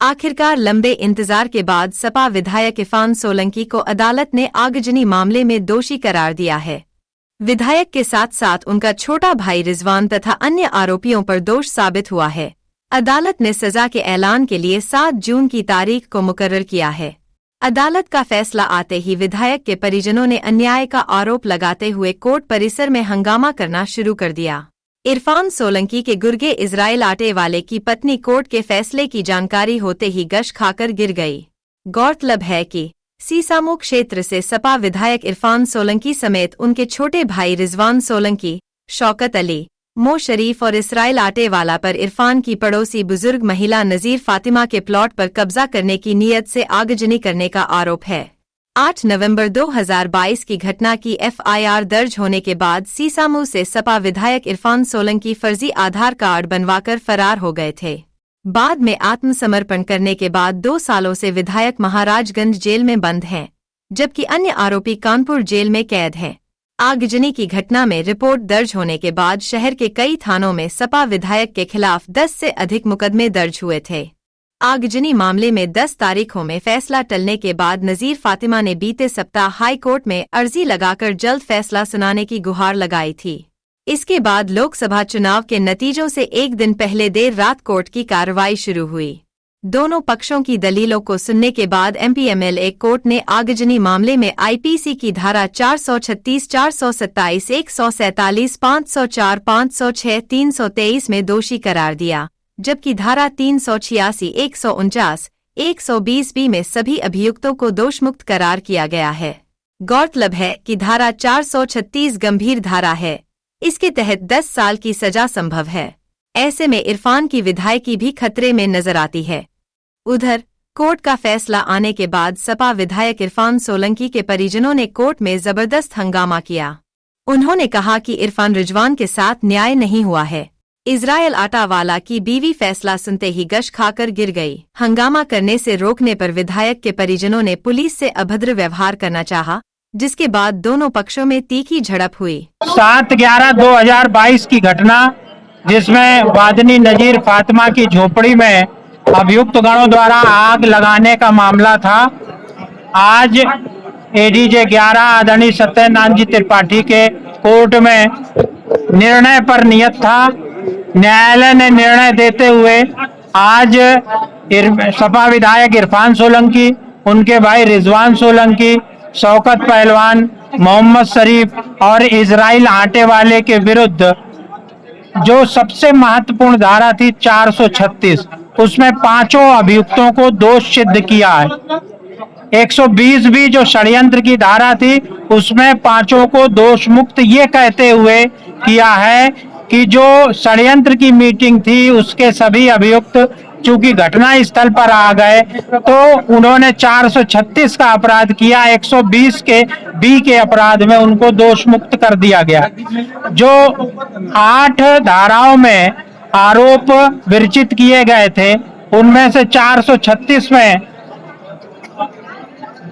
आखिरकार लंबे इंतजार के बाद सपा विधायक इरफान सोलंकी को अदालत ने आगजनी मामले में दोषी करार दिया है। विधायक के साथ साथ उनका छोटा भाई रिजवान तथा अन्य आरोपियों पर दोष साबित हुआ है। अदालत ने सजा के ऐलान के लिए 7 जून की तारीख को मुकर्रर किया है। अदालत का फैसला आते ही विधायक के परिजनों ने अन्याय का आरोप लगाते हुए कोर्ट परिसर में हंगामा करना शुरू कर दिया। इरफान सोलंकी के गुर्गे इजराइल आटेवाले की पत्नी कोर्ट के फैसले की जानकारी होते ही गश खाकर गिर गई। गौरतलब है कि सीसामो क्षेत्र से सपा विधायक इरफान सोलंकी समेत उनके छोटे भाई रिजवान सोलंकी, शौकत अली, मो शरीफ और इसराइल आटेवाला पर इरफान की पड़ोसी बुजुर्ग महिला नजीर फातिमा के प्लॉट पर कब्जा करने की नीयत से आगजनी करने का आरोप है। 8 नवंबर 2022 की घटना की एफआईआर दर्ज होने के बाद सीसामो से सपा विधायक इरफान सोलंकी फर्जी आधार कार्ड बनवाकर फरार हो गए थे। बाद में आत्मसमर्पण करने के बाद 2 सालों से विधायक महाराजगंज जेल में बंद हैं, जबकि अन्य आरोपी कानपुर जेल में कैद हैं। आगजनी की घटना में रिपोर्ट दर्ज होने के बाद शहर के कई थानों में सपा विधायक के खिलाफ 10 से अधिक मुकदमे दर्ज हुए थे। आगजनी मामले में 10 तारीखों में फैसला टलने के बाद नजीर फातिमा ने बीते सप्ताह हाई कोर्ट में अर्जी लगाकर जल्द फैसला सुनाने की गुहार लगाई थी। इसके बाद लोकसभा चुनाव के नतीजों से एक दिन पहले देर रात कोर्ट की कार्रवाई शुरू हुई। दोनों पक्षों की दलीलों को सुनने के बाद एमपीएमएलए कोर्ट ने आगजनी मामले में आईपीसी की धारा 436, 427, 147, 504, 506, 323 में दोषी करार दिया, जबकि धारा 386, 149, 120 में सभी अभियुक्तों को दोषमुक्त करार किया गया है। गौरतलब है कि धारा 436 गंभीर धारा है। इसके तहत 10 साल की सजा संभव है। ऐसे में इरफान की विधायकी भी खतरे में नजर आती है। उधर कोर्ट का फैसला आने के बाद सपा विधायक इरफान सोलंकी के परिजनों ने कोर्ट में जबरदस्त हंगामा किया। उन्होंने कहा कि इरफान रिजवान के साथ न्याय नहीं हुआ है। इजराइल आटावाला की बीवी फैसला सुनते ही गश खाकर गिर गई। हंगामा करने से रोकने पर विधायक के परिजनों ने पुलिस से अभद्र व्यवहार करना चाहा, जिसके बाद दोनों पक्षों में तीखी झड़प हुई। 7/11/2022 की घटना, जिसमें वादनी नजीर फातिमा की झोपड़ी में अभियुक्त गणों द्वारा आग लगाने का मामला था। आज एडीजे 11 आदरणीय सत्यनारायण जी त्रिपाठी के कोर्ट में निर्णय पर नियत था। न्यायालय ने निर्णय देते हुए आज सपा विधायक इरफान सोलंकी, उनके भाई रिजवान सोलंकी, शौकत पहलवान, मोहम्मद शरीफ और इजराइल आटेवाले के विरुद्ध जो सबसे महत्वपूर्ण धारा थी 436, उसमें 5 अभियुक्तों को दोष सिद्ध किया है। 120 भी जो षड्यंत्र की धारा थी, उसमें 5 को दोष मुक्त ये कहते हुए किया है कि जो षड्यंत्र की मीटिंग थी उसके सभी अभियुक्त चूंकि घटना स्थल पर आ गए तो उन्होंने 436 का अपराध किया, 120 के बी के अपराध में उनको दोष मुक्त कर दिया गया। जो 8 धाराओं में आरोप विरचित किए गए थे, उनमें से 436 में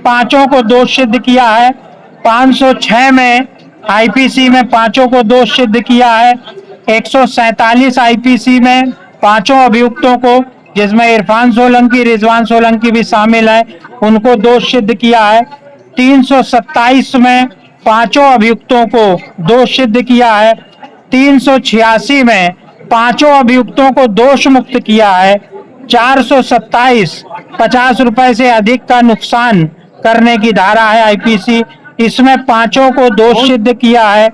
5 को दोष सिद्ध किया है, 506 में आईपीसी में 5 को दोष सिद्ध किया है, 147 आईपीसी में 5 अभियुक्तों को, जिसमें इरफान सोलंकी, रिजवान सोलंकी भी शामिल है, उनको दोष सिद्ध किया है। 327 में 5 अभियुक्तों को दोष सिद्ध किया है। 386 में 5 अभियुक्तों को दोष मुक्त किया है। 427 50 रुपए से अधिक का नुकसान करने की धारा है आईपीसी, इसमें 5 को दोष सिद्ध किया है।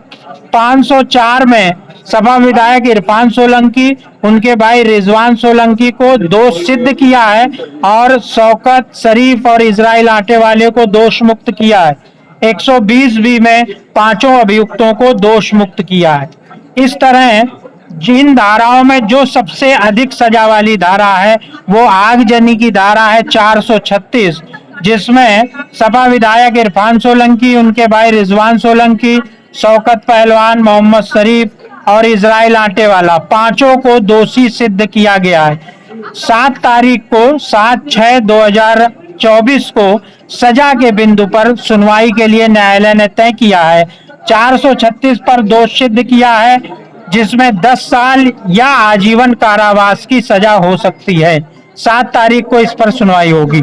504 में सपा विधायक इरफान सोलंकी, उनके भाई रिजवान सोलंकी को दोष सिद्ध किया है और शौकत शरीफ और इजराइल आटेवाले को दोष मुक्त किया है। 120 बी में 5 अभियुक्तों को दोष मुक्त किया है। इस तरह जिन धाराओं में जो सबसे अधिक सजा वाली धारा है वो आगजनी की धारा है 436, जिसमें सपा विधायक इरफान सोलंकी, उनके भाई रिजवान सोलंकी, शौकत पहलवान, मोहम्मद शरीफ और इजराइल आटेवाला 5 को दोषी सिद्ध किया गया है। 7 तारीख को 7/6/2024 को सजा के बिंदु पर सुनवाई के लिए न्यायालय ने तय किया है। 436 पर दोष सिद्ध किया है, जिसमें 10 साल या आजीवन कारावास की सजा हो सकती है। 7 तारीख को इस पर सुनवाई होगी।